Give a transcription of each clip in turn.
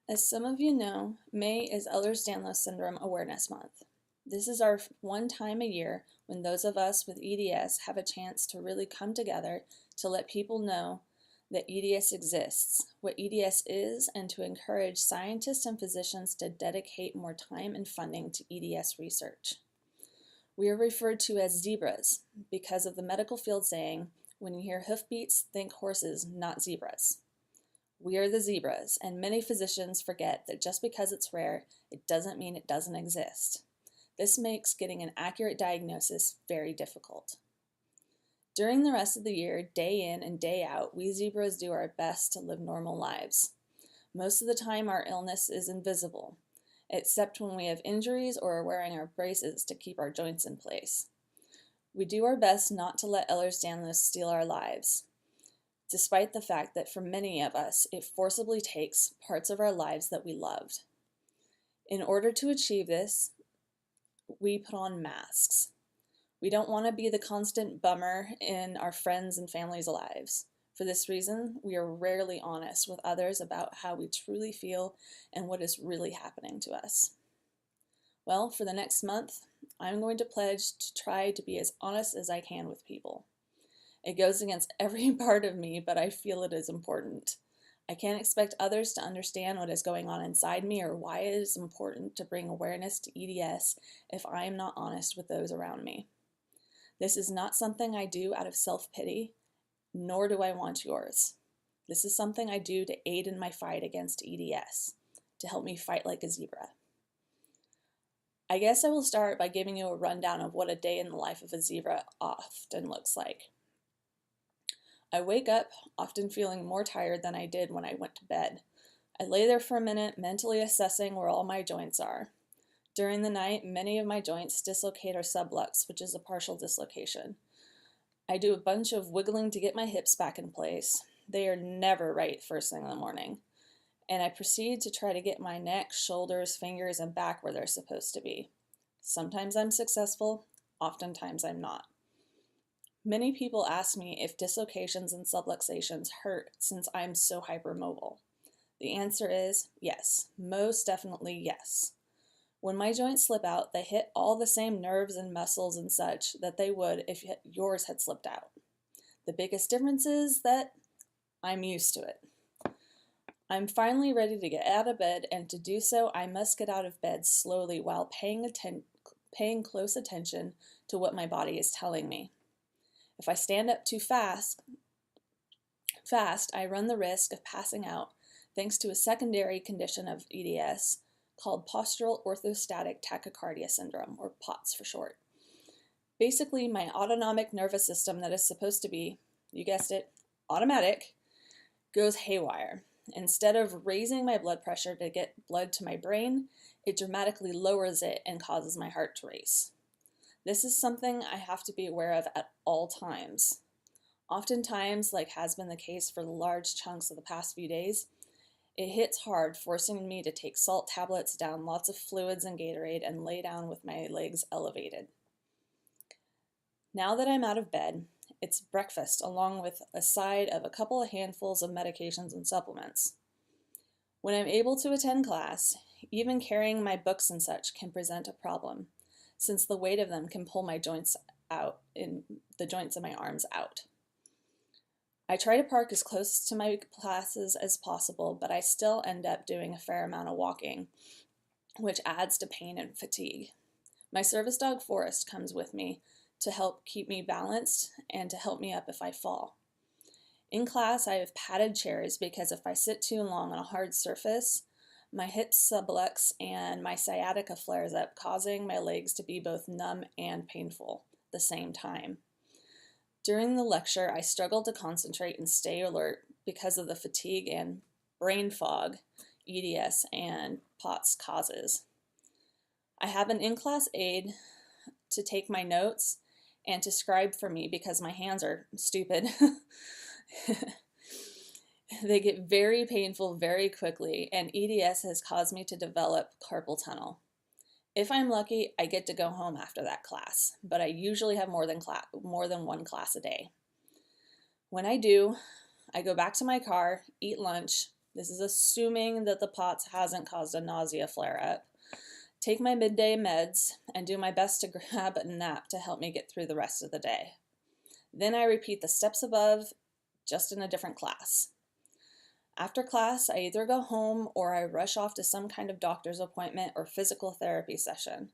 As some of you know, May is Ehlers Danlos Syndrome Awareness Month. This is our one time a year when those of us with EDS have a chance to really come together to let people know that EDS exists, what EDS is, and to encourage scientists and physicians to dedicate more time and funding to EDS research. We are referred to as zebras because of the medical field saying, when you hear hoofbeats, think horses, not zebras. We are the zebras, and many physicians forget that just because it's rare, it doesn't mean it doesn't exist. This makes getting an accurate diagnosis very difficult. During the rest of the year, day in and day out, we zebras do our best to live normal lives. Most of the time, our illness is invisible, except when we have injuries or are wearing our braces to keep our joints in place. We do our best not to let Ehlers-Danlos steal our lives, despite the fact that for many of us, it forcibly takes parts of our lives that we loved. In order to achieve this, we put on masks. We don't want to be the constant bummer in our friends' and families' lives. For this reason, we are rarely honest with others about how we truly feel and what is really happening to us. Well, for the next month, I'm going to pledge to try to be as honest as I can with people. It goes against every part of me, but I feel it is important. I can't expect others to understand what is going on inside me or why it is important to bring awareness to EDS if I am not honest with those around me. This is not something I do out of self-pity, nor do I want yours. This is something I do to aid in my fight against EDS, to help me fight like a zebra. I guess I will start by giving you a rundown of what a day in the life of a zebra often looks like. I wake up, often feeling more tired than I did when I went to bed. I lay there for a minute, mentally assessing where all my joints are. During the night, many of my joints dislocate or sublux, which is a partial dislocation. I do a bunch of wiggling to get my hips back in place. They are never right first thing in the morning. And I proceed to try to get my neck, shoulders, fingers, and back where they're supposed to be. Sometimes I'm successful, oftentimes I'm not. Many people ask me if dislocations and subluxations hurt since I'm so hypermobile. The answer is yes, most definitely yes. When my joints slip out, they hit all the same nerves and muscles and such that they would if yours had slipped out. The biggest difference is that I'm used to it. I'm finally ready to get out of bed, and to do so, I must get out of bed slowly while paying close attention to what my body is telling me. If I stand up too fast, I run the risk of passing out thanks to a secondary condition of EDS called postural orthostatic tachycardia syndrome, or POTS for short. Basically, my autonomic nervous system that is supposed to be, you guessed it, automatic, goes haywire. Instead of raising my blood pressure to get blood to my brain, it dramatically lowers it and causes my heart to race. This is something I have to be aware of at all times. Oftentimes, like has been the case for the large chunks of the past few days, it hits hard, forcing me to take salt tablets, down lots of fluids and Gatorade, and lay down with my legs elevated. Now that I'm out of bed, it's breakfast along with a side of a couple of handfuls of medications and supplements. When I'm able to attend class, even carrying my books and such can present a problem, since the weight of them can pull my joints out, in the joints of my arms out. I try to park as close to my classes as possible, but I still end up doing a fair amount of walking, which adds to pain and fatigue. My service dog Forrest comes with me to help keep me balanced and to help me up if I fall. In class, I have padded chairs because if I sit too long on a hard surface, my hips sublux and my sciatica flares up, causing my legs to be both numb and painful at the same time. During the lecture, I struggle to concentrate and stay alert because of the fatigue and brain fog EDS and POTS causes. I have an in-class aide to take my notes and to scribe for me because my hands are stupid. They get very painful very quickly, and EDS has caused me to develop carpal tunnel. If I'm lucky, I get to go home after that class, but I usually have more than one class a day. When I do, I go back to my car, eat lunch, This is assuming that the POTS hasn't caused a nausea flare-up. Take my midday meds and do my best to grab a nap to help me get through the rest of the day. Then I repeat the steps above, just in a different class. After class, I either go home or I rush off to some kind of doctor's appointment or physical therapy session.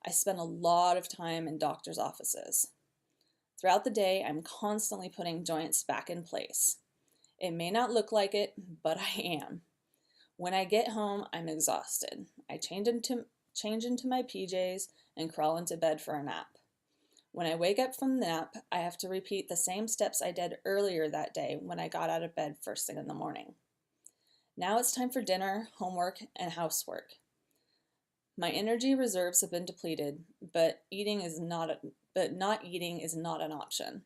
I spend a lot of time in doctor's offices. Throughout the day, I'm constantly putting joints back in place. It may not look like it, but I am. When I get home, I'm exhausted. I change into my PJs and crawl into bed for a nap. When I wake up from the nap, I have to repeat the same steps I did earlier that day when I got out of bed first thing in the morning. Now it's time for dinner, homework, and housework. My energy reserves have been depleted, but not eating is not an option.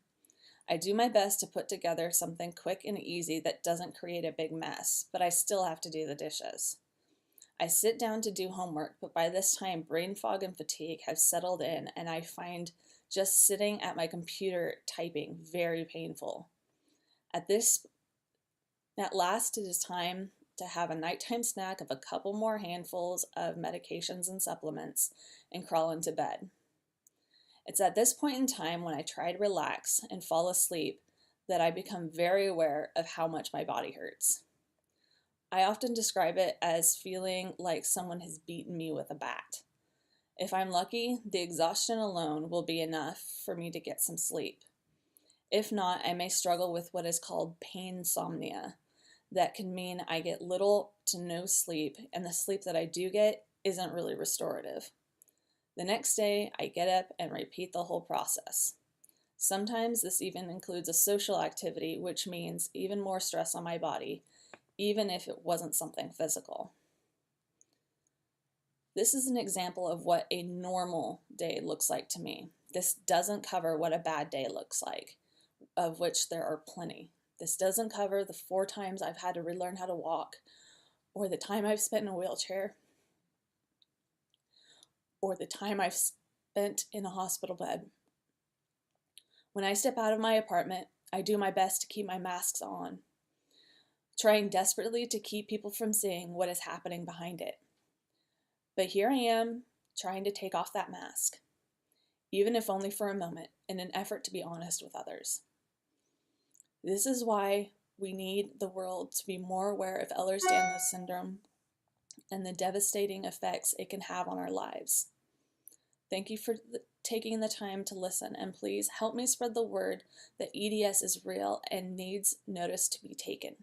I do my best to put together something quick and easy that doesn't create a big mess, but I still have to do the dishes. I sit down to do homework, but by this time brain fog and fatigue have settled in, and I find just sitting at my computer typing very painful. At last, it is time to have a nighttime snack of a couple more handfuls of medications and supplements and crawl into bed. It's at this point in time when I try to relax and fall asleep that I become very aware of how much my body hurts. I often describe it as feeling like someone has beaten me with a bat. If I'm lucky, the exhaustion alone will be enough for me to get some sleep. If not, I may struggle with what is called painsomnia. That can mean I get little to no sleep, and the sleep that I do get isn't really restorative. The next day, I get up and repeat the whole process. Sometimes this even includes a social activity, which means even more stress on my body, even if it wasn't something physical. This is an example of what a normal day looks like to me. This doesn't cover what a bad day looks like, of which there are plenty. This doesn't cover the 4 times I've had to relearn how to walk, or the time I've spent in a wheelchair, or the time I've spent in a hospital bed. When I step out of my apartment, I do my best to keep my masks on, trying desperately to keep people from seeing what is happening behind it. But here I am, trying to take off that mask, even if only for a moment, in an effort to be honest with others. This is why we need the world to be more aware of Ehlers Danlos Syndrome and the devastating effects it can have on our lives. Thank you for taking the time to listen, and please help me spread the word that EDS is real and needs notice to be taken.